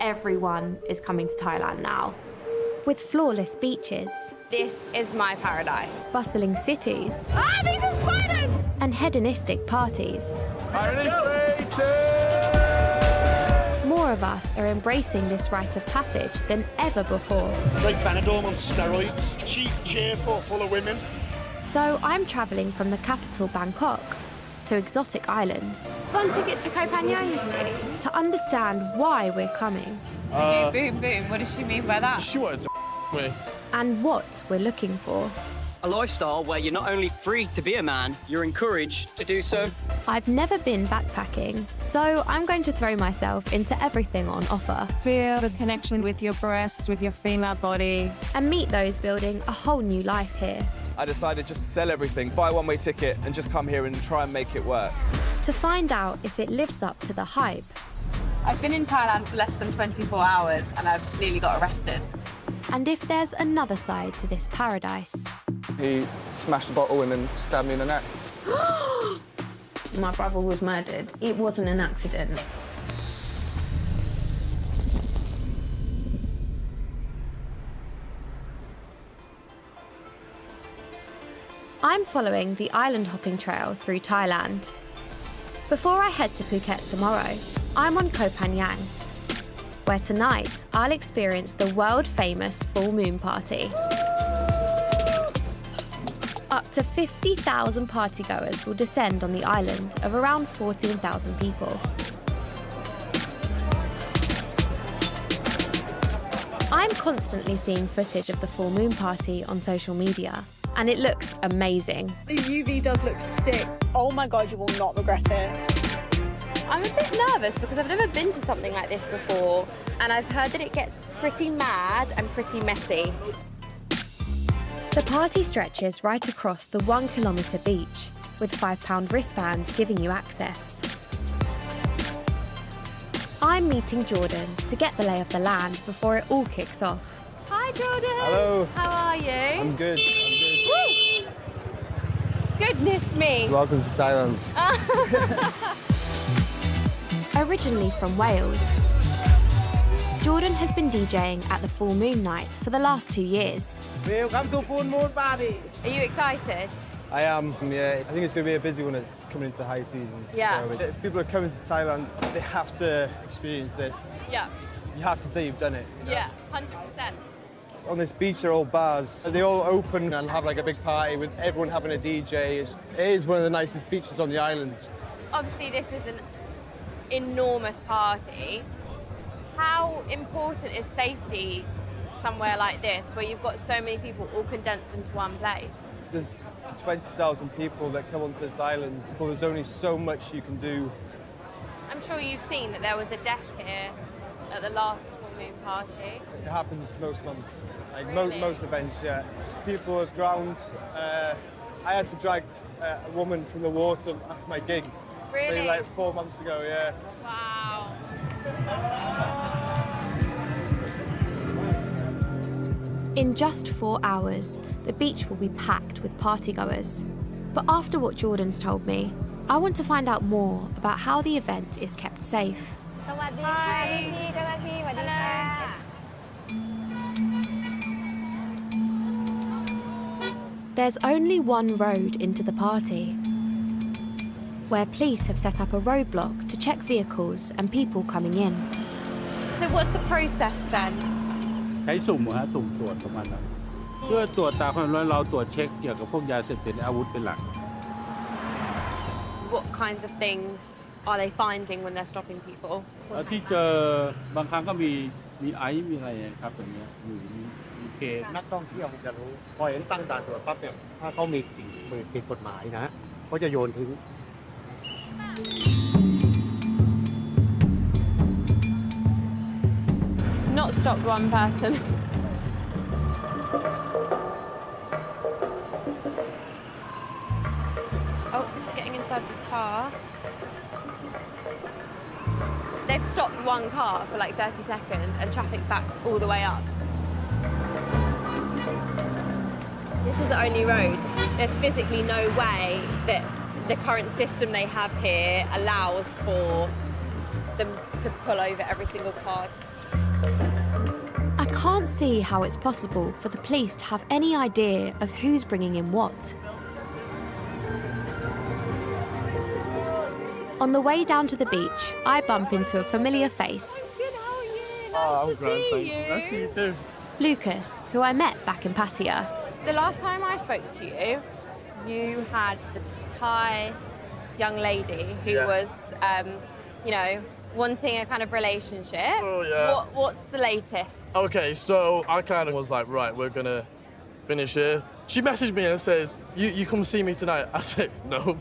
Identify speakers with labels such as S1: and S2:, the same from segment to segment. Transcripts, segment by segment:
S1: everyone is coming to Thailand now. With flawless beaches.
S2: This is my paradise.
S1: Bustling cities.
S2: Ah, these are spiders!
S1: And hedonistic parties. More of us are embracing this rite of passage than ever before.
S3: It's like Benidorm on steroids. Cheap, cheerful, full of women.
S1: So I'm travelling from the capital, Bangkok, to exotic islands.
S2: Fun ticket to Koh Phangan, please.
S1: To understand why we're coming.
S2: Boom, boom. What does she mean by that?
S4: She wanted to me.
S1: And what we're looking for.
S5: A lifestyle where you're not only free to be a man, you're encouraged to do so.
S1: I've never been backpacking, so I'm going to throw myself into everything on offer.
S6: Feel the connection with your breasts, with your female body.
S1: And meet those building a whole new life here.
S4: I decided just to sell everything, buy a one-way ticket and just come here and try and make it work.
S1: To find out if it lives up to the hype.
S2: I've been in Thailand for less than 24 hours and I've nearly got arrested.
S1: And if there's another side to this paradise.
S4: He smashed a bottle and then stabbed me in the neck.
S7: My brother was murdered. It wasn't an accident.
S1: I'm following the island hopping trail through Thailand. Before I head to Phuket tomorrow, I'm on Koh Phangan, where tonight I'll experience the world-famous full moon party. Up to 50,000 partygoers will descend on the island of around 14,000 people. I'm constantly seeing footage of the full moon party on social media, and it looks amazing.
S2: The UV does look sick.
S6: Oh my God, you will not regret it.
S2: I'm a bit nervous because I've never been to something like this before, and I've heard that it gets pretty mad and pretty messy.
S1: The party stretches right across the 1 kilometre beach, with £5 wristbands giving you access. I'm meeting Jordan to get the lay of the land before it all kicks off.
S2: Hi, Jordan.
S4: Hello.
S2: How are you?
S4: I'm good.
S2: Woo! Goodness me.
S4: Welcome to Thailand.
S1: Originally from Wales, Jordan has been DJing at the Full Moon Night for the last 2 years.
S5: Welcome to Full Moon Party.
S2: Are you excited?
S4: I am, yeah. I think it's going to be a busy one. It's coming into the high season.
S2: Yeah.
S4: So if people are coming to Thailand, they have to experience this.
S2: Yeah.
S4: You have to say you've done it. You know?
S2: Yeah, 100%.
S4: On this beach, they're all bars. They all open and have like a big party with everyone having a DJ. It is one of the nicest beaches on the island.
S2: Obviously, this is an enormous party. How important is safety somewhere like this, where you've got so many people all condensed into one place?
S4: There's 20,000 people that come onto this island. Well, there's only so much you can do.
S2: I'm sure you've seen that there was a death here at the last full moon party.
S4: It happens most months, like
S2: Really?
S4: most events, yeah. People have drowned. I had to drag a woman from the water after my gig.
S2: Really?
S4: Maybe like 4 months ago, yeah.
S2: Wow.
S1: In just 4 hours, the beach will be packed with partygoers. But after what Jordan's told me, I want to find out more about how the event is kept safe.
S2: Hi.
S1: There's only one road into the party, where police have set up a roadblock to check vehicles and people coming in.
S2: So what's the process then?
S8: ใช้สุ่มสุ่มตรวจประมาณนั้นเพื่อตรวจตามความร้อนเราตรวจเช็คเกี่ยวกับพวกยาเสพติดและอาวุธเป็นหลัก
S2: What kinds of things are they finding when they're stopping people?
S8: ที่เจอบางครั้งก็มีไอซ์มีอะไรครับแบบนี้มีเคส
S3: นักท่องเที่ยวคงจะรู้พอเห็นตั้งด่านตรวจปั๊บเนี่ยถ้าเขามีสิ่งผิดกฎหมายนะเขาจะโยนทิ้ง
S2: Not stopped one person. Oh, it's getting inside this car. They've stopped one car for like 30 seconds and traffic backs all the way up. This is the only road. There's physically no way that the current system they have here allows for them to pull over every single car
S1: I can't see how it's possible for the police to have any idea of who's bringing in what. On the way down to the beach, I bump into a familiar face,
S4: I'm grand, thanks. Nice to see you too.
S1: Lucas, who I met back in Pattaya.
S2: The last time I spoke to you, you had the Thai young lady who was, you know, wanting a kind of relationship.
S9: Oh, yeah.
S2: What's the latest?
S9: Okay, so I kind of was like, right, we're gonna finish here. She messaged me and says, you come see me tonight. I said, no.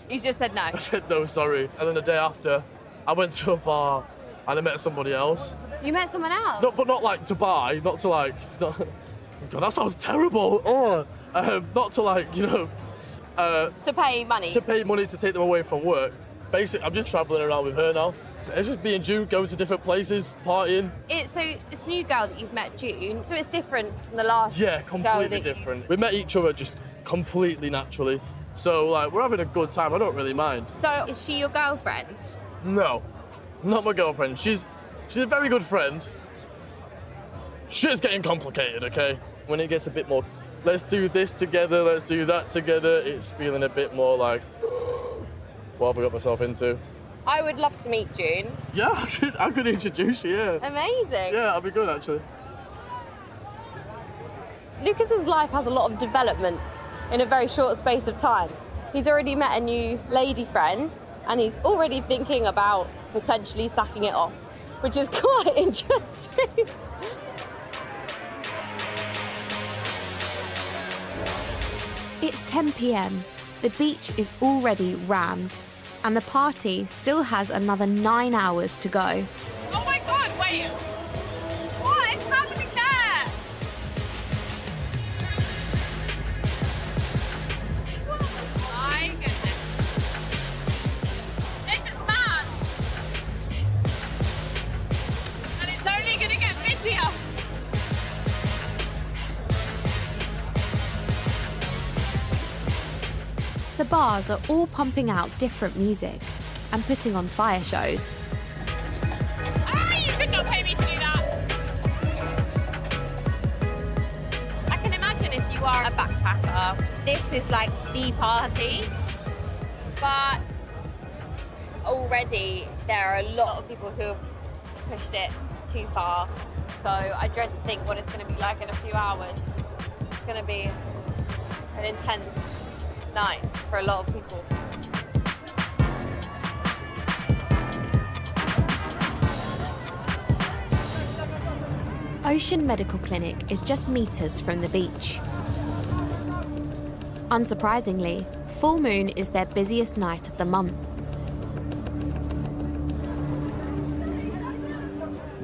S2: You just said no.
S9: I said, no, sorry. And then the day after, I went to a bar and I met somebody else.
S2: You met someone else?
S9: No, but not like to buy, not to like, God, that sounds terrible. Oh, not to like, you know.
S2: To pay money?
S9: To pay money to take them away from work. Basically, I'm just traveling around with her now. It's just being June, going to different places, partying.
S2: So this new girl that you've met, June, so it's different from the last
S9: Yeah,
S2: girl
S9: completely
S2: that
S9: different. We met each other just completely naturally. So, like, we're having a good time. I don't really mind.
S2: So is she your girlfriend?
S9: No, not my girlfriend. She's a very good friend. Shit's getting complicated, okay? When it gets a bit more, let's do this together, let's do that together, it's feeling a bit more like, what have I got myself into?
S2: I would love to meet June.
S9: Yeah, I could introduce you, yeah.
S2: Amazing.
S9: Yeah, that'd be good, actually.
S2: Lucas's life has a lot of developments in a very short space of time. He's already met a new lady friend and he's already thinking about potentially sacking it off, which is quite interesting.
S1: It's 10 p.m. The beach is already rammed, and the party still has another 9 hours to go.
S2: Oh my God, wait. What is happening there? My goodness. This is mad. And it's only going to get busier.
S1: The bars are all pumping out different music and putting on fire shows.
S2: You could not pay me to do that. I can imagine if you are a backpacker, this is like the party. But already there are a lot of people who have pushed it too far. So I dread to think what it's going to be like in a few hours. It's going to be an intense night for a lot of people.
S1: Ocean Medical Clinic is just meters from the beach. Unsurprisingly, full moon is their busiest night of the month.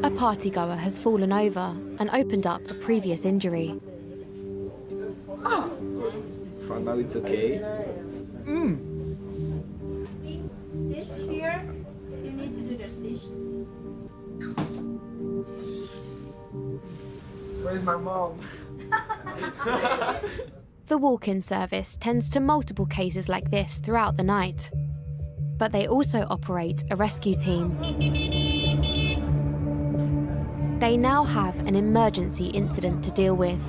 S1: A partygoer has fallen over and opened up a previous injury.
S10: For now it's okay.
S11: This here, you need to do the stitch.
S10: Where's my mom?
S1: The walk-in service tends to multiple cases like this throughout the night, but they also operate a rescue team. They now have an emergency incident to deal with.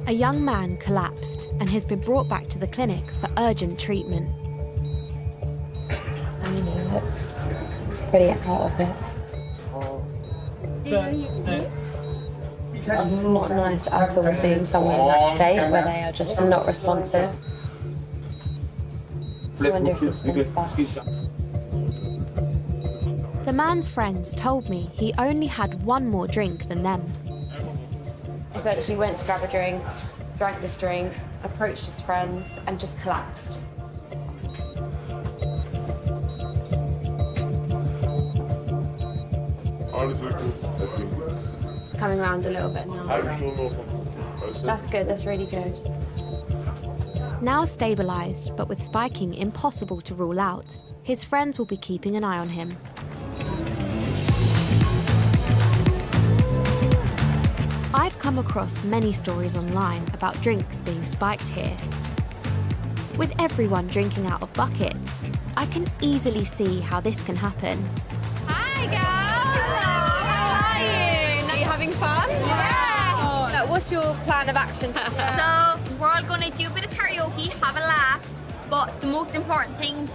S1: A young man collapsed and has been brought back to the clinic for urgent treatment.
S7: I mean, he looks pretty out of it. It's not nice at all seeing someone in that state where they are just not responsive. I wonder if he's been sparked.
S1: The man's friends told me he only had one more drink than them.
S7: Essentially went to grab a drink, drank this drink, approached his friends and just collapsed. It's coming around a little bit now. That's good, that's really good.
S1: Now stabilised, but with spiking impossible to rule out, his friends will be keeping an eye on him. I've come across many stories online about drinks being spiked here. With everyone drinking out of buckets, I can easily see how this can happen.
S2: Hi, girls. How are you? Are you having fun? Yeah. What's your plan of action?
S12: So we're all going to do a bit of karaoke, have a laugh, but the most important thing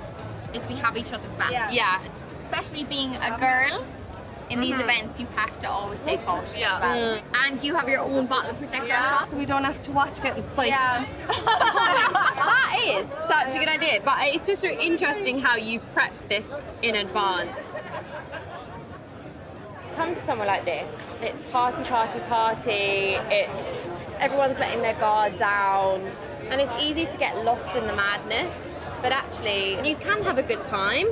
S12: is we have each other's back.
S2: Yeah.
S12: Especially being a girl in these events, you have to always take caution as well. And you have your own bottle protector on top,
S6: So we don't have to watch getting spiked.
S2: Yeah. That is such a good idea, but it's just really interesting how you've prepped this in advance. Come to somewhere like this, it's party, party, party, it's everyone's letting their guard down, and it's easy to get lost in the madness, but actually you can have a good time,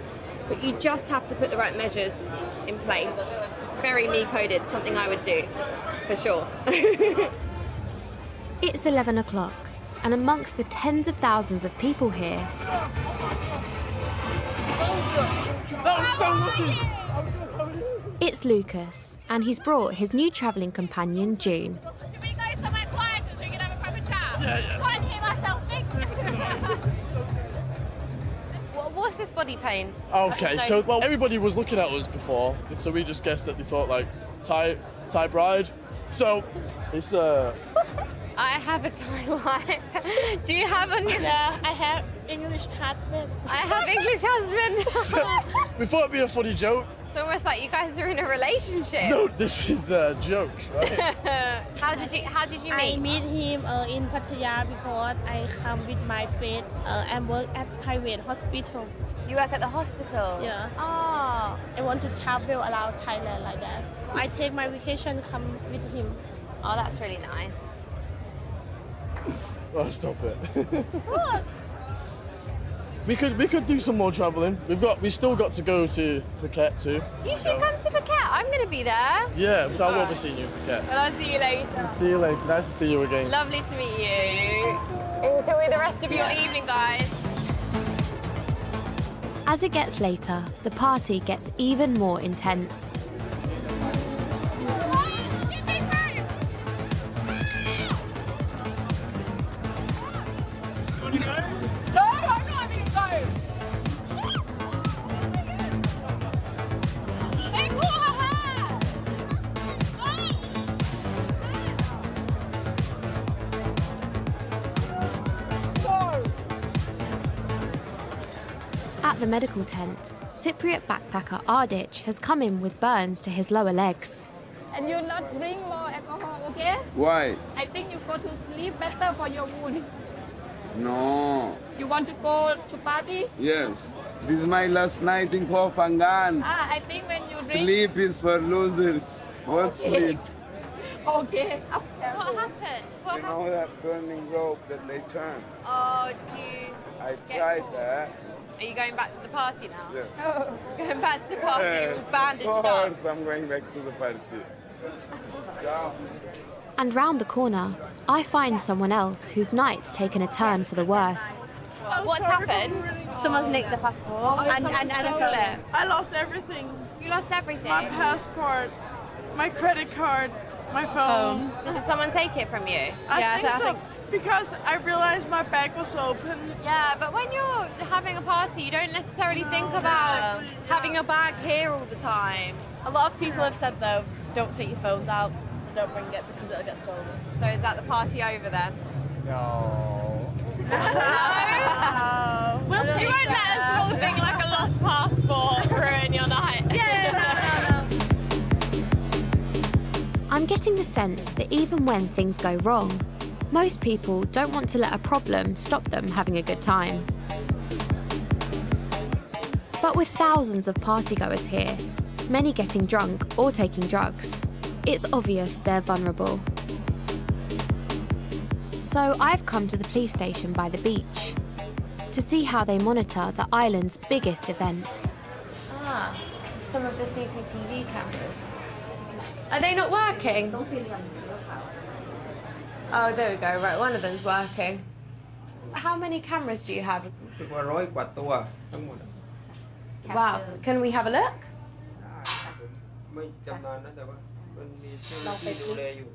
S2: but you just have to put the right measures in place. It's very me-coded, something I would do, for sure.
S1: It's 11 o'clock, and amongst the tens of thousands of people here, it's Lucas, and he's brought his new travelling companion, June.
S12: Should we go somewhere quiet so we can have a proper chat?
S9: Yeah.
S12: Can't hear myself think.
S2: What's this body paint?
S9: Okay, so well, everybody was looking at us before, and so we just guessed that they thought like Thai bride. So it's
S2: I have a Thai wife. Do you have a...
S6: Yeah, I have English husband.
S2: I have English husband.
S9: we thought it'd be a funny joke.
S2: It's almost like you guys are in a relationship.
S9: No, this is a joke, right?
S2: How did you meet?
S6: I meet him in Pattaya because I come with my friend and work at private hospital.
S2: You work at the hospital?
S6: Yeah.
S2: Oh.
S6: I want to travel around Thailand like that. I take my vacation, come with him.
S2: Oh, that's really nice.
S9: Oh, stop it. We could do some more travelling. We still got to go to Phuket too.
S2: You should come to Phuket. I'm going to be there.
S9: Yeah, so I will be seeing you in Phuket.
S2: Well, I'll see you later.
S9: See you later. Nice to see you again.
S2: Lovely to meet you. Enjoy the rest of your evening, guys.
S1: As it gets later, the party gets even more intense. At the medical tent, Cypriot backpacker Ardich has come in with burns to his lower legs.
S6: And you not drink more alcohol, okay?
S10: Why?
S6: I think you go to sleep better for your wound.
S10: No.
S6: You want to go to party?
S10: Yes. This is my last night in Phangan.
S6: I think when you drink...
S10: Sleep is for losers. What sleep?
S6: Okay.
S2: What happened?
S10: You know that burning rope that they turn?
S2: Oh, did you...
S10: I tried that.
S2: Are you going back to the party now?
S10: Yes.
S2: Going back to the party
S10: Yes.
S2: all bandaged
S10: Of
S2: up?
S10: course, I'm going back to the party. Ciao.
S1: And round the corner, I find someone else whose night's taken a turn for the worse.
S2: What's happened?
S7: Someone's nicked the passport
S2: and stole it.
S6: I lost everything.
S2: You lost everything?
S6: My passport, my credit card, my phone.
S2: Did someone take it from you?
S6: I think so. Because I realized my bag was open.
S2: Yeah, but when you're having a party, you don't necessarily think about having your bag here all the time.
S7: A lot of people have said though, don't take your phones out, don't bring it because it'll get stolen.
S2: So is that the party over then?
S10: No.
S2: No? You won't let a small thing like a lost passport ruin your night.
S1: I'm getting the sense that even when things go wrong, most people don't want to let a problem stop them having a good time. But with thousands of partygoers here, many getting drunk or taking drugs, it's obvious they're vulnerable. So I've come to the police station by the beach to see how they monitor the island's biggest event.
S2: Ah, some of the CCTV cameras. Are they not working? Oh, there we go. Right, one of them's working. How many cameras do you have?
S10: 100 กว่าตัวทั้งหมด
S2: Wow. Can we have a look?
S10: ไม่จำนานนะแต่ว่ามันมีเจ้าหน้าที่ดูแลอยู่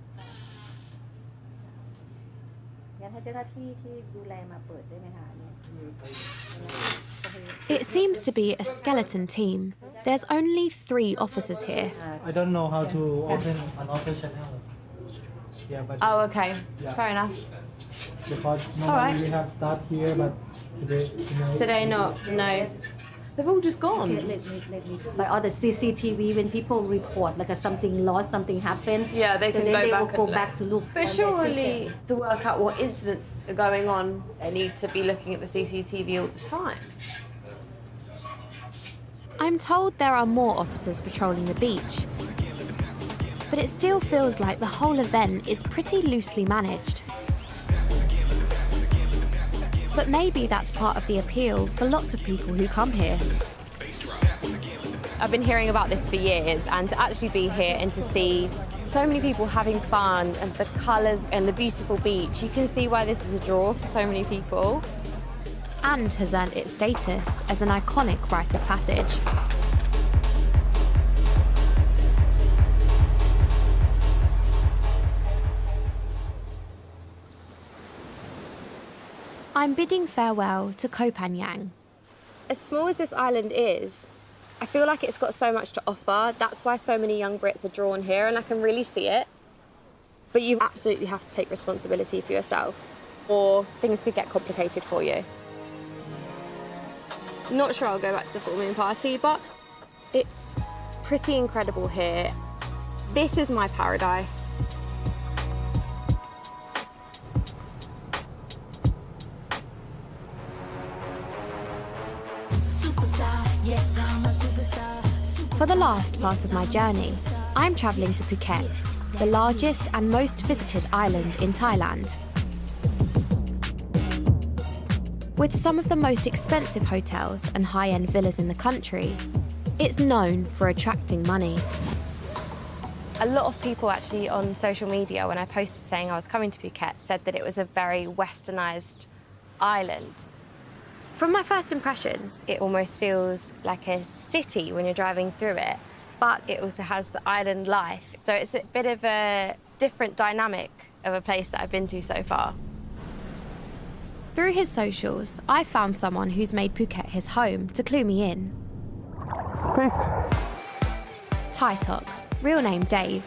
S1: It seems to be a skeleton team. There's only 3 officers here.
S3: I don't know how to open another channel. Yeah, but
S2: Oh, okay.
S3: Yeah.
S2: Fair enough.
S3: because
S2: All right.
S3: normally we have start here, but today,
S2: Today not. No. They've all just gone.
S13: Let me. Like all the CCTV, when people report like something lost, something happened.
S2: Yeah, they
S13: so
S2: can
S13: then
S2: go
S13: they
S2: back
S13: will
S2: and
S13: go
S2: look.
S13: back to look.
S2: But
S13: on their
S2: surely,
S13: system.
S2: to work out what incidents are going on, they need to be looking at the CCTV all the time.
S1: I'm told there are more officers patrolling the beach, but it still feels like the whole event is pretty loosely managed. But maybe that's part of the appeal for lots of people who come here.
S2: I've been hearing about this for years, and to actually be here and to see so many people having fun and the colours and the beautiful beach, you can see why this is a draw for so many people.
S1: And has earned its status as an iconic rite of passage. I'm bidding farewell to Koh Phangan.
S2: As small as this island is, I feel like it's got so much to offer. That's why so many young Brits are drawn here, and I can really see it. But you absolutely have to take responsibility for yourself, or things could get complicated for you. Not sure I'll go back to the full moon party, but it's pretty incredible here. This is my paradise.
S1: For the last part of my journey, I'm travelling to Phuket, the largest and most visited island in Thailand. With some of the most expensive hotels and high-end villas in the country, it's known for attracting money.
S2: A lot of people actually on social media, when I posted saying I was coming to Phuket, said that it was a very westernised island. From my first impressions, it almost feels like a city when you're driving through it, but it also has the island life. So it's a bit of a different dynamic of a place that I've been to so far.
S1: Through his socials, I found someone who's made Phuket his home to clue me in.
S3: Peace.
S1: Thai Talk, real name Dave,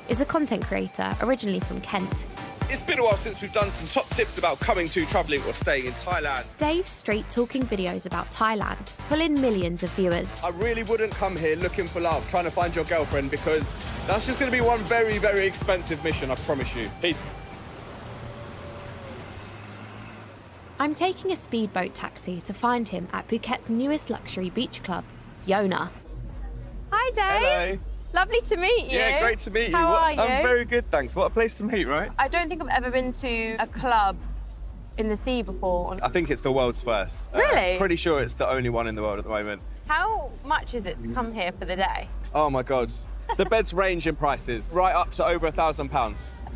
S1: is a content creator originally from Kent.
S14: It's been a while since we've done some top tips about coming to, travelling or staying in Thailand.
S1: Dave's straight-talking videos about Thailand pull in millions of viewers.
S14: I really wouldn't come here looking for love, trying to find your girlfriend, because that's just going to be one very, very expensive mission, I promise you. Peace.
S1: I'm taking a speedboat taxi to find him at Phuket's newest luxury beach club, Yona.
S2: Hi, Dave.
S14: Hello.
S2: Lovely to meet you.
S14: Yeah, great to meet you.
S2: How are you?
S14: I'm very good, thanks. What a place to meet, right?
S2: I don't think I've ever been to a club in the sea before.
S14: I think it's the world's first.
S2: Really?
S14: Pretty sure it's the only one in the world at the moment.
S2: How much is it to come here for the day?
S14: Oh my God. The beds range in prices, right up to over £1,000.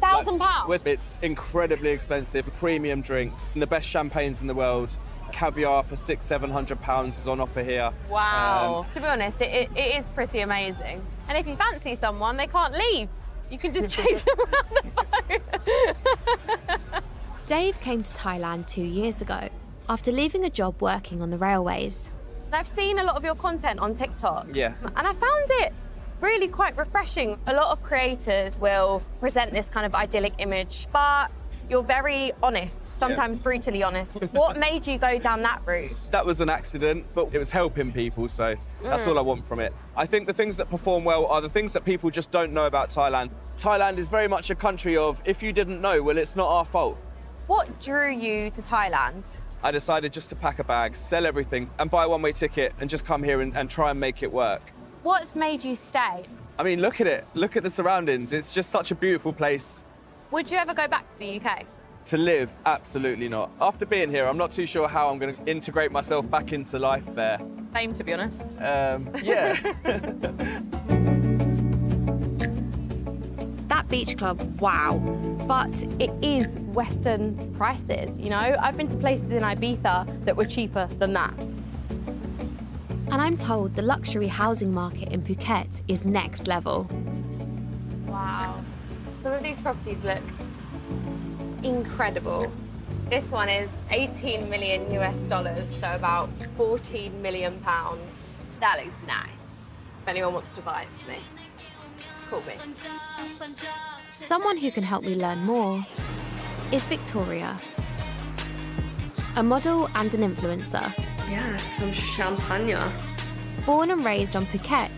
S2: £1,000?
S14: It's incredibly expensive. Premium drinks, the best champagnes in the world. Caviar for £600-700 is on offer here.
S2: Wow. To be honest, it is pretty amazing. And if you fancy someone, they can't leave. You can just chase them around the boat.
S1: Dave came to Thailand 2 years ago after leaving a job working on the railways.
S2: I've seen a lot of your content on TikTok.
S14: Yeah.
S2: And I found it really quite refreshing. A lot of creators will present this kind of idyllic image, but you're very honest, sometimes brutally honest. What made you go down that route?
S14: That was an accident, but it was helping people, so that's all I want from it. I think the things that perform well are the things that people just don't know about Thailand. Thailand is very much a country of, if you didn't know, well, it's not our fault.
S2: What drew you to Thailand?
S14: I decided just to pack a bag, sell everything, and buy a one-way ticket and just come here and try and make it work.
S2: What's made you stay?
S14: I mean, look at it. Look at the surroundings. It's just such a beautiful place.
S2: Would you ever go back to the UK?
S14: To live, absolutely not. After being here, I'm not too sure how I'm going to integrate myself back into life there.
S2: Same, to be honest.
S14: Yeah.
S1: That beach club, wow.
S2: But it is Western prices, you know? I've been to places in Ibiza that were cheaper than that.
S1: And I'm told the luxury housing market in Phuket is next level.
S2: Wow. Some of these properties look incredible. This one is 18 million US dollars, so about 14 million pounds. That looks nice. If anyone wants to buy it for me, call me.
S1: Someone who can help me learn more is Victoria, a model and an influencer.
S15: Yeah, some champagne.
S1: Born and raised on Phuket,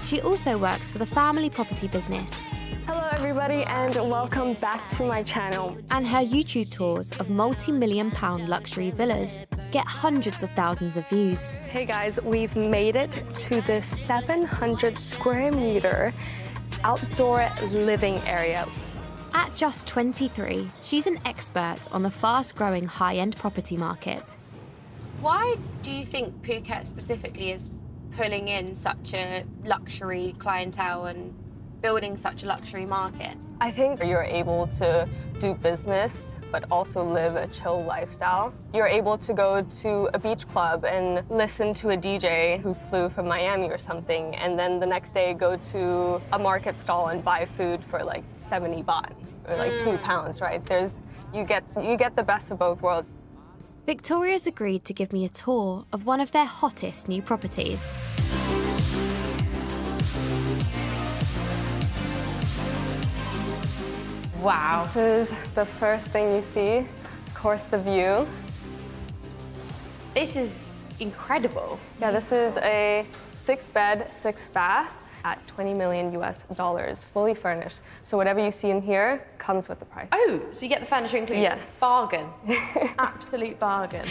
S1: she also works for the family property business.
S15: Hello everybody and welcome back to my channel.
S1: And her YouTube tours of multi-million-pound luxury villas get hundreds of thousands of views.
S15: Hey guys, we've made it to the 700 square meter outdoor living area.
S1: At just 23, she's an expert on the fast-growing high-end property market.
S2: Why do you think Phuket specifically is pulling in such a luxury clientele and building such a luxury market?
S15: I think you're able to do business, but also live a chill lifestyle. You're able to go to a beach club and listen to a DJ who flew from Miami or something, and then the next day go to a market stall and buy food for like 70 baht, or like 2 pounds, right? You get the best of both worlds.
S1: Victoria's agreed to give me a tour of one of their hottest new properties.
S2: Wow.
S15: This is the first thing you see. Of course, the view.
S2: This is incredible.
S15: Yeah, this is a 6-bed, 6-bath at 20 million US dollars, fully furnished. So whatever you see in here comes with the price.
S2: Oh, so you get the furniture included?
S15: Yes.
S2: Bargain. Absolute bargain.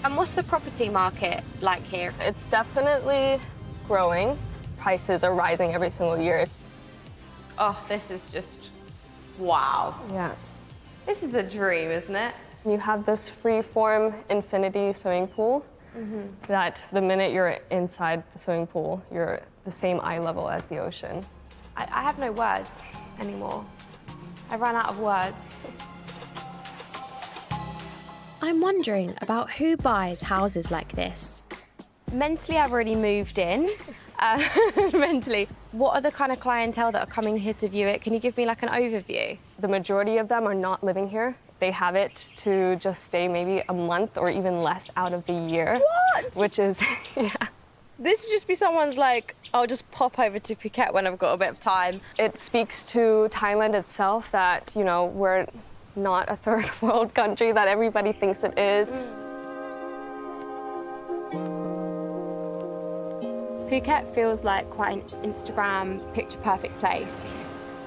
S2: And what's the property market like here?
S15: It's definitely growing. Prices are rising every single year.
S2: Oh, this is just, wow.
S15: Yeah.
S2: This is the dream, isn't it?
S15: You have this free-form infinity swimming pool that the minute you're inside the swimming pool, you're the same eye level as the ocean.
S2: I have no words anymore. I ran out of words.
S1: I'm wondering about who buys houses like this.
S2: Mentally, I've already moved in. Mentally. What are the kind of clientele that are coming here to view it? Can you give me like an overview?
S15: The majority of them are not living here. They have it to just stay maybe a month or even less out of the year.
S2: What?
S15: Which is, yeah.
S2: This would just be someone's like, I'll just pop over to Phuket when I've got a bit of time.
S15: It speaks to Thailand itself that, you know, we're not a third world country that everybody thinks it is.
S2: Phuket feels like quite an Instagram picture-perfect place.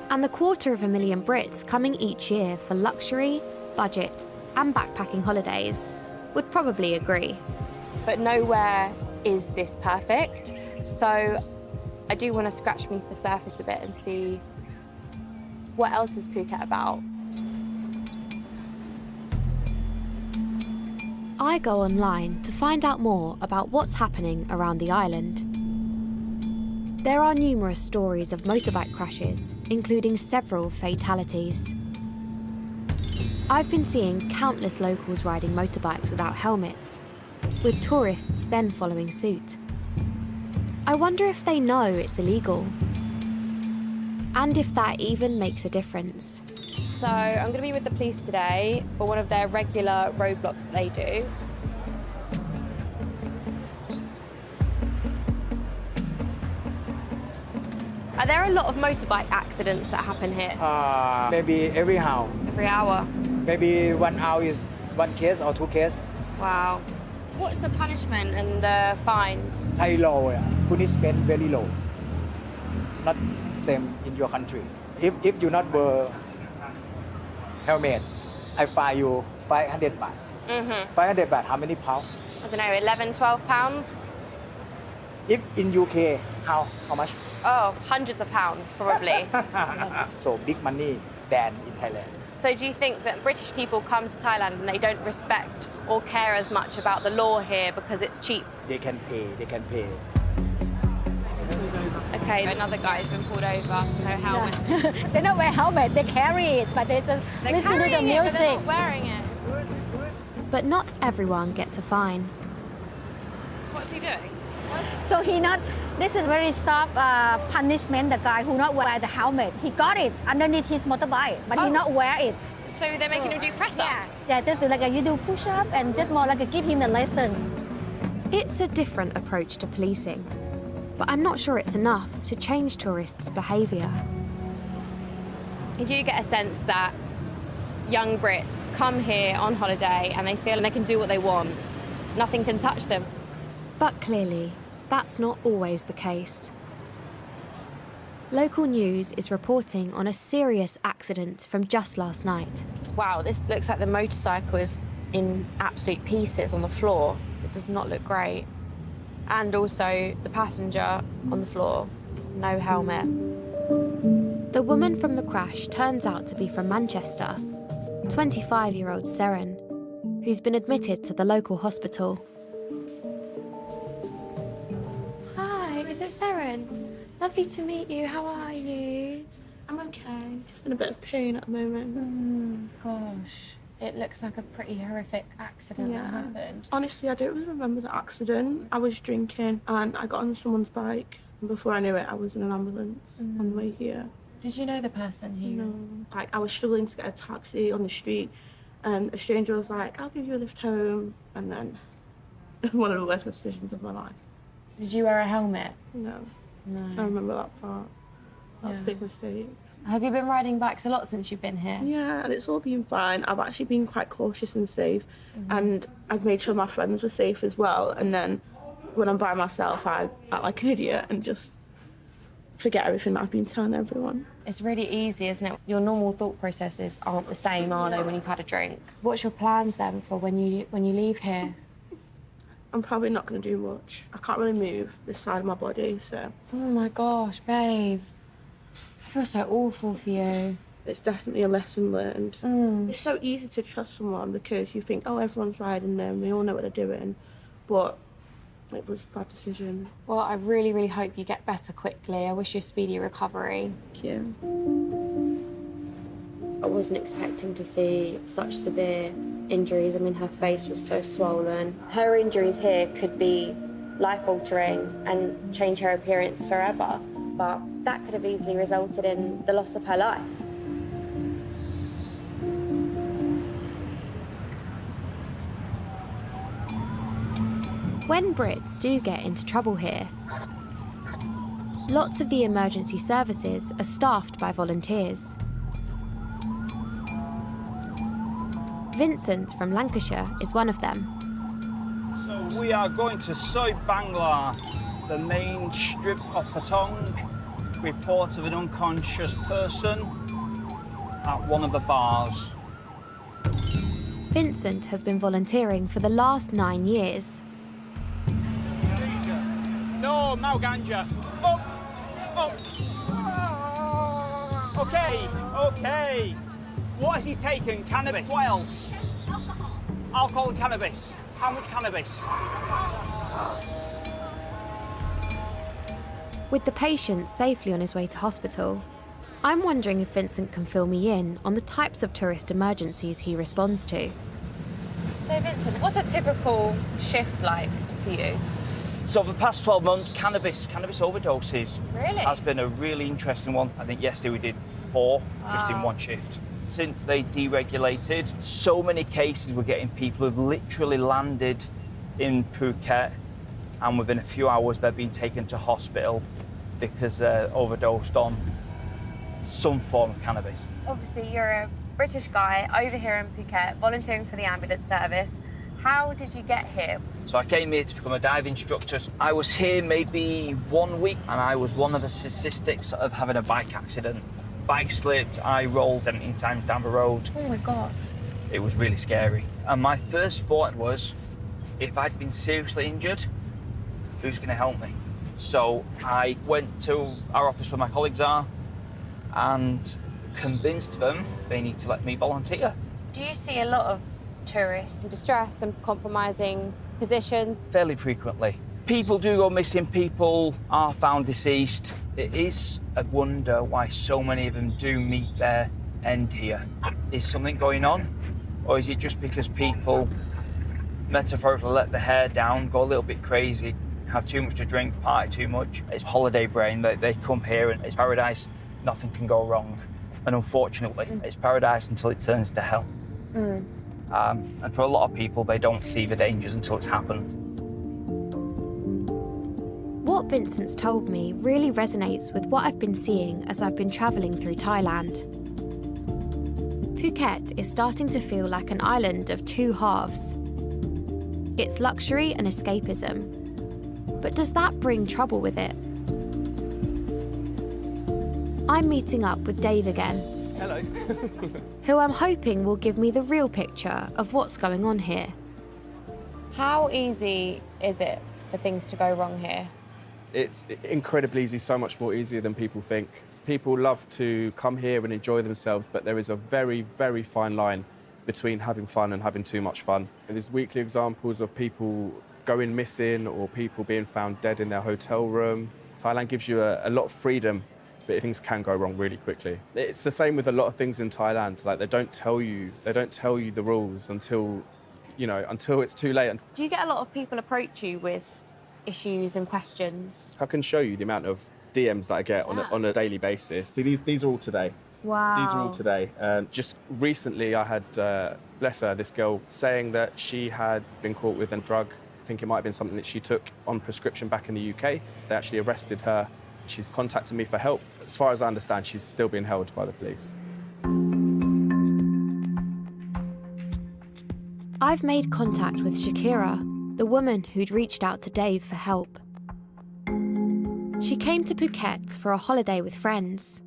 S1: And the 250,000 Brits coming each year for luxury, budget, and backpacking holidays would probably agree.
S2: But nowhere is this perfect. So I do want to scratch beneath the surface a bit and see what else is Phuket about.
S1: I go online to find out more about what's happening around the island. There are numerous stories of motorbike crashes, including several fatalities. I've been seeing countless locals riding motorbikes without helmets, with tourists then following suit. I wonder if they know it's illegal, and if that even makes a difference.
S2: So I'm going to be with the police today for one of their regular roadblocks that they do. Are there a lot of motorbike accidents that happen here?
S16: Maybe every hour.
S2: Every hour?
S16: Maybe 1 hour is 1 case or 2 cases.
S2: Wow. What's the punishment and the fines?
S16: Thai law, punishment very low. Not same in your country. If you not wear helmet, I fine you 500 baht. 500 baht, how many pounds?
S2: I don't know, 11, 12 pounds?
S16: If in UK, how much?
S2: Oh, hundreds of pounds, probably.
S16: So big money than in Thailand.
S2: So do you think that British people come to Thailand and they don't respect or care as much about the law here because it's cheap?
S16: They can pay.
S2: Okay, another guy's been pulled over, no helmet.
S13: They don't wear helmet, they carry it, but they just listen to the music.
S2: But they're not wearing it.
S1: But not everyone gets a fine.
S2: What's he doing?
S13: So he not
S17: This is very soft punishment. The guy who not wear the helmet, he got it underneath his motorbike, but he not wear it.
S2: So they're making him do press-ups?
S17: Yeah, just do like you do push-up and just more like give him a lesson.
S1: It's a different approach to policing, but I'm not sure it's enough to change tourists' behaviour.
S2: You do get a sense that young Brits come here on holiday and they feel they can do what they want. Nothing can touch them.
S1: But clearly, that's not always the case. Local news is reporting on a serious accident from just last night.
S7: Wow, this looks like the motorcycle is in absolute pieces on the floor. It does not look great. And also the passenger on the floor, no helmet.
S1: The woman from the crash turns out to be from Manchester, 25-year-old Seren, who's been admitted to the local hospital.
S7: Hi, is it Seren? Lovely to meet you. How are you?
S6: I'm okay. Just in a bit of pain at the moment.
S7: Gosh, it looks like a pretty horrific accident that happened.
S6: Honestly, I don't really remember the accident. I was drinking and I got on someone's bike. And before I knew it, I was in an ambulance on the way here.
S7: Did you know the person who...
S6: No. Like, I was struggling to get a taxi on the street and a stranger was like, I'll give you a lift home. And then one of the worst decisions of my life.
S7: Did you wear a helmet?
S6: No.
S7: No.
S6: I remember that part. That was a big mistake.
S7: Have you been riding bikes a lot since you've been here?
S6: Yeah, and it's all been fine. I've actually been quite cautious and safe, and I've made sure my friends were safe as well. And then when I'm by myself, I act like an idiot and just forget everything that I've been telling everyone.
S7: It's really easy, isn't it? Your normal thought processes aren't the same, are they, when you've had a drink? What's your plans then for when you leave here?
S6: I'm probably not going to do much. I can't really move this side of my body, so...
S7: Oh my gosh, babe. I feel so awful for you.
S6: It's definitely a lesson learned. It's so easy to trust someone because you think, oh, everyone's riding them, we all know what they're doing. But it was a bad decision.
S7: Well, I really, really hope you get better quickly. I wish you a speedy recovery.
S6: Thank you.
S7: I wasn't expecting to see such severe injuries. I mean, her face was so swollen. Her injuries here could be life-altering and change her appearance forever, but that could have easily resulted in the loss of her life.
S1: When Brits do get into trouble here, lots of the emergency services are staffed by volunteers. Vincent from Lancashire is one of them.
S18: So we are going to Soi Bangla, the main strip of Patong. Report of an unconscious person at one of the bars.
S1: Vincent has been volunteering for the last 9 years.
S18: No, Mao Ganja. Up, up. Okay, okay. What has he taken? Cannabis. What else? Alcohol and cannabis. How much cannabis?
S1: With the patient safely on his way to hospital, I'm wondering if Vincent can fill me in on the types of tourist emergencies he responds to.
S2: So Vincent, what's a typical shift like for you?
S18: So for the past 12 months, cannabis overdoses
S2: Really?
S18: has been a really interesting one. I think yesterday we did 4 just in
S2: Wow.
S18: one shift. Since they deregulated, so many cases we're getting people who've literally landed in Phuket and within a few hours they're being taken to hospital because they're overdosed on some form of cannabis.
S2: Obviously, you're a British guy over here in Phuket, volunteering for the ambulance service. How did you get here?
S18: So I came here to become a dive instructor. I was here maybe 1 week and I was one of the statistics of having a bike accident. Bike slipped, I rolled 17 times down the road.
S7: Oh my God.
S18: It was really scary. And my first thought was, if I'd been seriously injured, who's going to help me? So I went to our office where my colleagues are and convinced them they need to let me volunteer.
S2: Do you see a lot of tourists in distress and compromising positions?
S18: Fairly frequently. People do go missing, people are found deceased. It is a wonder why so many of them do meet their end here. Is something going on? Or is it just because people metaphorically let their hair down, go a little bit crazy, have too much to drink, party too much. It's holiday brain. They come here and it's paradise. Nothing can go wrong. And unfortunately, it's paradise until it turns to hell. And for a lot of people, they don't see the dangers until it's happened.
S1: What Vincent's told me really resonates with what I've been seeing as I've been travelling through Thailand. Phuket is starting to feel like an island of two halves. It's luxury and escapism. But does that bring trouble with it? I'm meeting up with Dave again.
S14: Hello.
S1: Who I'm hoping will give me the real picture of what's going on here.
S2: How easy is it for things to go wrong here?
S14: It's incredibly easy, so much more easier than people think. People love to come here and enjoy themselves, but there is a very, very fine line between having fun and having too much fun. And there's weekly examples of people going missing or people being found dead in their hotel room. Thailand gives you a lot of freedom, but things can go wrong really quickly. It's the same with a lot of things in Thailand. Like they don't tell you the rules until it's too late.
S2: Do you get a lot of people approach you with issues and questions?
S14: I can show you the amount of DMs that I get on a daily basis. See, these are all today.
S2: Wow.
S14: These are all today. Just recently I had, bless her, this girl saying that she had been caught with a drug. I think it might have been something that she took on prescription back in the UK. They actually arrested her. She's contacted me for help. As far as I understand, she's still being held by the police.
S1: I've made contact with Shakira, the woman who'd reached out to Dave for help. She came to Phuket for a holiday with friends.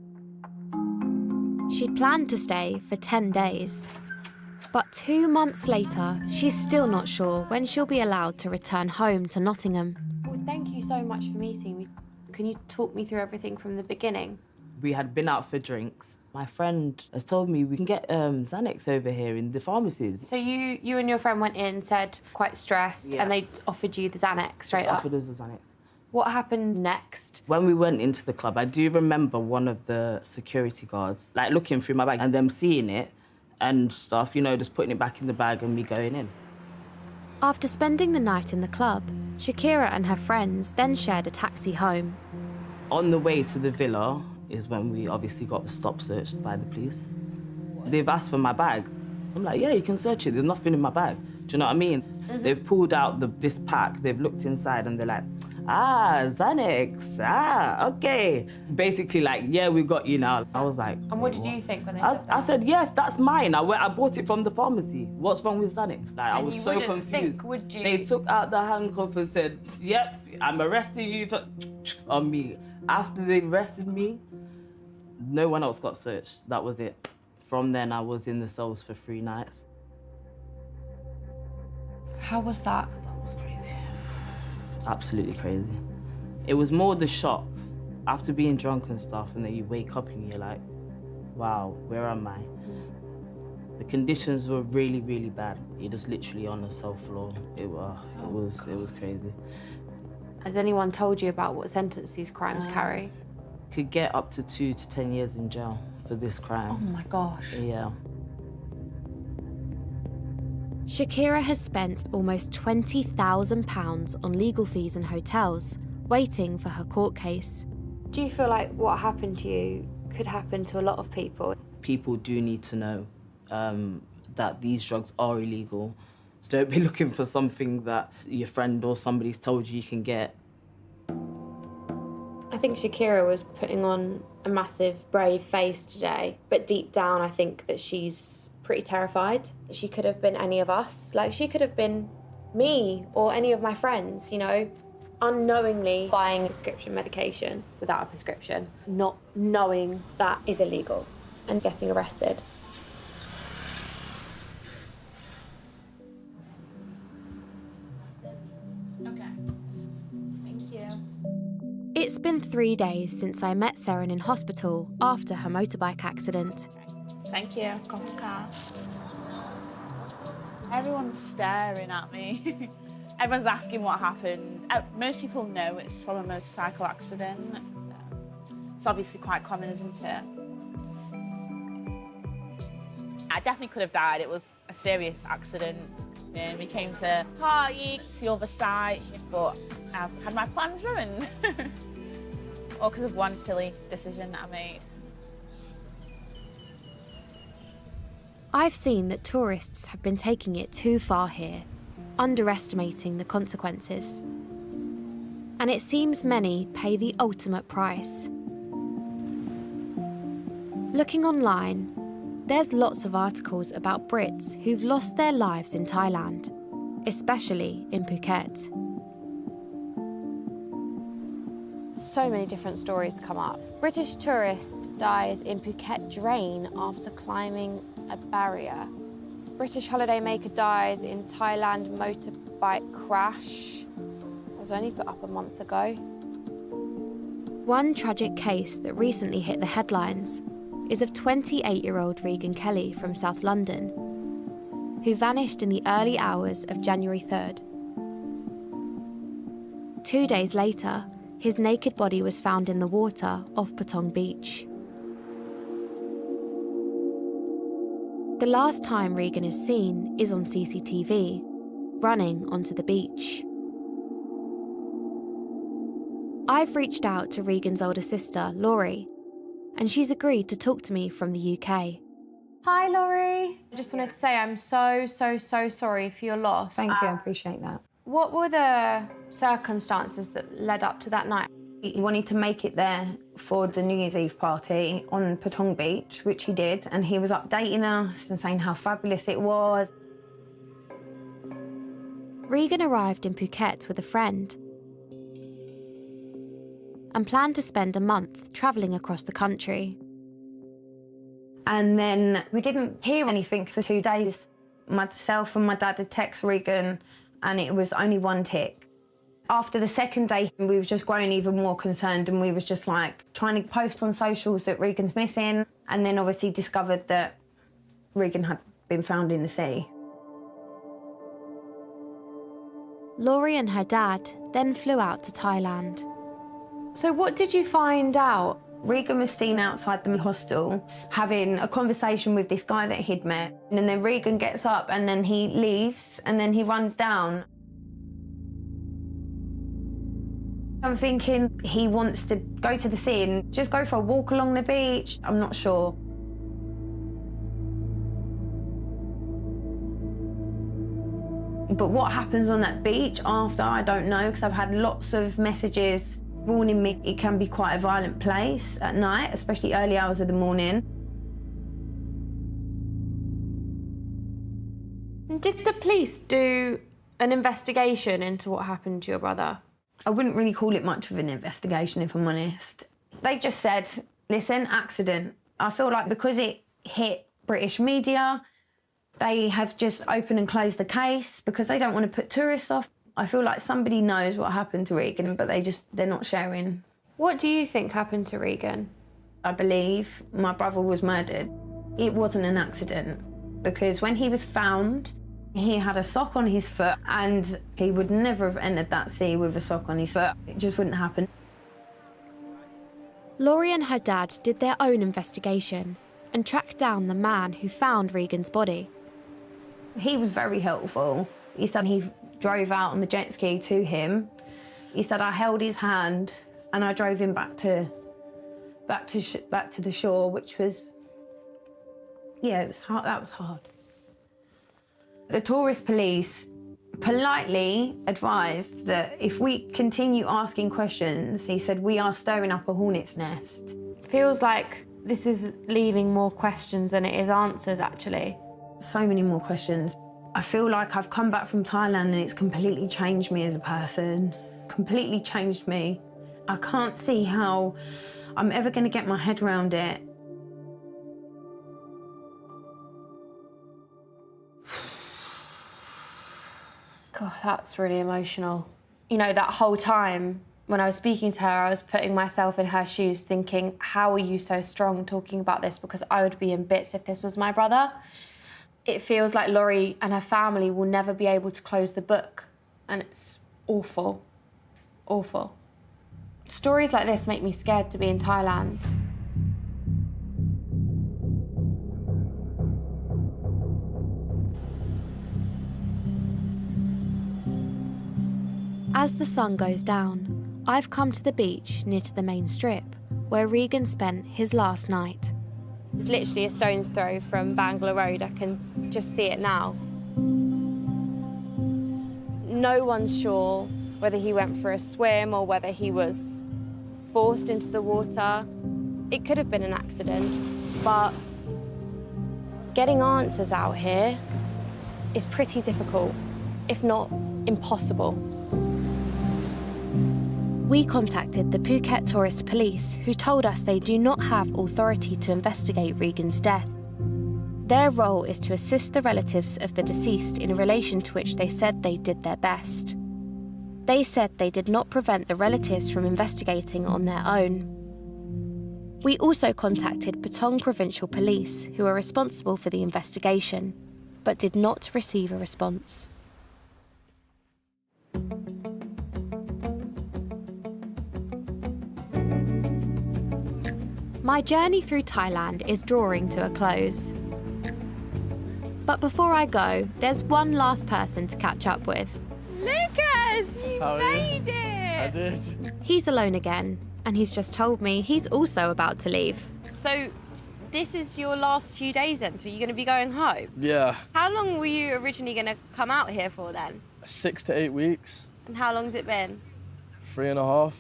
S1: She'd planned to stay for 10 days. But 2 months later, she's still not sure when she'll be allowed to return home to Nottingham.
S2: Well, thank you so much for meeting me. Can you talk me through everything from the beginning?
S19: We had been out for drinks. My friend has told me we can get Xanax over here in the pharmacies.
S2: So you and your friend went in, said quite stressed, and they offered you the Xanax straight up?
S19: Offered us the Xanax.
S2: What happened next?
S19: When we went into the club, I do remember one of the security guards, like looking through my bag and them seeing it and stuff, just putting it back in the bag and me going in.
S1: After spending the night in the club, Shakira and her friends then shared a taxi home.
S19: On the way to the villa is when we obviously got stop searched by the police. They've asked for my bag. I'm like, yeah, you can search it. There's nothing in my bag. Do you know what I mean? They've pulled out this pack. They've looked inside and they're like, Xanax, okay. Basically like, yeah, we got you now. I was like,
S2: and what did you think when they
S19: said that? I said, yes, that's mine. I bought it from the pharmacy. What's wrong with Xanax? Like, I was so confused.
S2: Think, would you?
S19: They took out the handcuff and said, yep, I'm arresting you on me. After they arrested me, no one else got searched. That was it. From then, I was in the cells for 3 nights.
S2: How was that?
S19: That was crazy. Absolutely crazy. It was more the shock after being drunk and stuff, and then you wake up and you're like, wow, where am I? The conditions were really, really bad. You're just literally on the cell floor. It was crazy.
S2: Has anyone told you about what sentence these crimes carry?
S19: Could get up to 2 to 10 years in jail for this crime.
S2: Oh my gosh.
S19: Yeah.
S1: Shakira has spent almost £20,000 on legal fees and hotels, waiting for her court case.
S2: Do you feel like what happened to you could happen to a lot of people?
S19: People do need to know that these drugs are illegal. So don't be looking for something that your friend or somebody's told you can get.
S7: I think Shakira was putting on a massive, brave face today, but deep down I think that she's pretty terrified. She could have been any of us. Like, she could have been me or any of my friends, unknowingly buying prescription medication without a prescription, not knowing that is illegal, and getting arrested.
S6: Okay. Thank you.
S1: It's been 3 days since I met Seren in hospital after her motorbike accident.
S6: Thank you. Everyone's staring at me. Everyone's asking what happened. Most people know it's from a motorcycle accident. So it's obviously quite common, isn't it? I definitely could have died. It was a serious accident.
S20: And we came to party, see all the sights, but I've had my plans ruined. All because of one silly decision that I made.
S1: I've seen that tourists have been taking it too far here, underestimating the consequences. And it seems many pay the ultimate price. Looking online, there's lots of articles about Brits who've lost their lives in Thailand, especially in Phuket.
S2: So many different stories come up. British tourist dies in Phuket drain after climbing a barrier. British holidaymaker dies in Thailand motorbike crash. It was only put up a month ago.
S1: One tragic case that recently hit the headlines is of 28-year-old Regan Kelly from South London, who vanished in the early hours of January 3rd. 2 days later, his naked body was found in the water off Patong Beach. The last time Regan is seen is on CCTV, running onto the beach. I've reached out to Regan's older sister, Laurie, and she's agreed to talk to me from the UK.
S2: Hi, Laurie. I just wanted to say I'm so sorry for your loss.
S21: Thank you, I appreciate that.
S2: What were the circumstances that led up to that night?
S21: He wanted to make it there for the New Year's Eve party on Patong Beach, which he did, and he was updating us and saying how fabulous it was.
S1: Regan arrived in Phuket with a friend and planned to spend a month travelling across the country.
S21: And then we didn't hear anything for 2 days. Myself and my dad had texted Regan, and it was only one tick. After the second day, we were just growing even more concerned, and we was just like trying to post on socials that Regan's missing, and then obviously discovered that Regan had been found in the sea.
S1: Laurie and her dad then flew out to Thailand.
S2: So what did you find out?
S21: Regan was seen outside the hostel having a conversation with this guy that he'd met, and then Regan gets up and then he leaves and then he runs down. I'm thinking he wants to go to the sea and just go for a walk along the beach. I'm not sure. But what happens on that beach after, I don't know, because I've had lots of messages warning me it can be quite a violent place at night, especially early hours of the morning.
S2: Did the police do an investigation into what happened to your brother?
S21: I wouldn't really call it much of an investigation, if I'm honest. They just said, listen, accident. I feel like because it hit British media, they have just opened and closed the case because they don't want to put tourists off. I feel like somebody knows what happened to Regan, but they're not sharing.
S2: What do you think happened to Regan?
S21: I believe my brother was murdered. It wasn't an accident because when he was found, he had a sock on his foot and he would never have entered that sea with a sock on his foot. It just wouldn't happen.
S1: Laurie and her dad did their own investigation and tracked down the man who found Regan's body.
S21: He was very helpful. He said he drove out on the jet ski to him. He said I held his hand and I drove him back to the shore, which was, yeah, it was hard. That was hard. The tourist police politely advised that if we continue asking questions, he said, we are stirring up a hornet's nest.
S2: Feels like this is leaving more questions than it is answers, actually.
S21: So many more questions. I feel like I've come back from Thailand and it's completely changed me as a person. Completely changed me. I can't see how I'm ever going to get my head around it.
S2: God, that's really emotional. You know, that whole time when I was speaking to her, I was putting myself in her shoes thinking, how are you so strong talking about this? Because I would be in bits if this was my brother. It feels like Laurie and her family will never be able to close the book. And it's awful, awful. Stories like this make me scared to be in Thailand.
S1: As the sun goes down, I've come to the beach near to the main strip, where Regan spent his last night.
S2: It's literally a stone's throw from Bangla Road. I can just see it now. No one's sure whether he went for a swim or whether he was forced into the water. It could have been an accident, but getting answers out here is pretty difficult, if not impossible.
S1: We contacted the Phuket Tourist Police, who told us they do not have authority to investigate Regan's death. Their role is to assist the relatives of the deceased, in relation to which they said they did their best. They said they did not prevent the relatives from investigating on their own. We also contacted Patong Provincial Police, who are responsible for the investigation, but did not receive a response. My journey through Thailand is drawing to a close. But before I go, there's one last person to catch up with.
S2: Lucas, you made it!
S9: I did.
S1: He's alone again, and he's just told me he's also about to leave.
S2: So this is your last few days then, so you're going to be going home?
S9: Yeah,
S2: How long were you originally going to come out here for then?
S9: 6 to 8 weeks,
S2: And how long's it been?
S9: 3.5.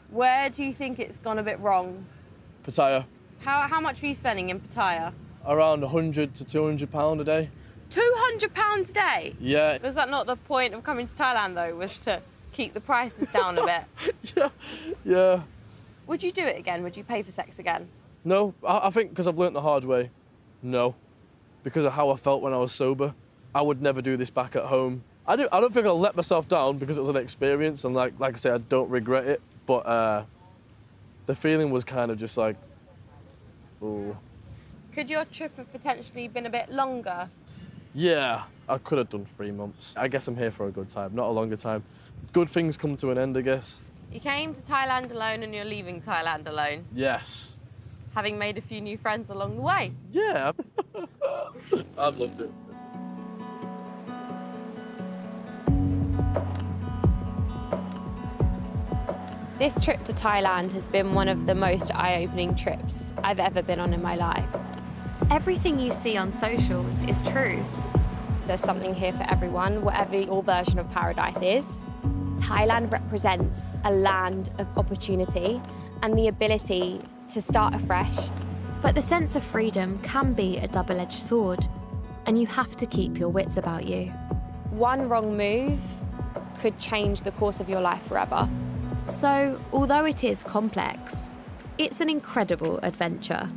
S2: Where do you think it's gone a bit wrong?
S9: Pattaya,
S2: How much were you spending in Pattaya?
S9: around 100 to 200 pound a day.
S2: £200 a day?
S9: Yeah.
S2: Was that not the point of coming to Thailand though, was to keep the prices down a bit?
S9: Yeah.
S2: Would you do it again? Would you pay for sex again?
S9: No, I think because I've learnt the hard way, no. Because of how I felt when I was sober. I would never do this back at home. I don't think I'll let myself down because it was an experience, and like I say, I don't regret it, but the feeling was kind of just like, ooh.
S2: Could your trip have potentially been a bit longer?
S9: Yeah, I could have done 3 months. I guess I'm here for a good time, not a longer time. Good things come to an end, I guess.
S2: You came to Thailand alone and you're leaving Thailand alone,
S9: Yes.
S2: having made a few new friends along the way.
S9: Yeah. I've loved it.
S2: This trip to Thailand has been one of the most eye-opening trips I've ever been on in my life.
S1: Everything you see on socials is true.
S2: There's something here for everyone, whatever your version of paradise is. Thailand represents a land of opportunity and the ability to start afresh.
S1: But the sense of freedom can be a double-edged sword, and you have to keep your wits about you.
S2: One wrong move could change the course of your life forever.
S1: So, although it is complex, it's an incredible adventure.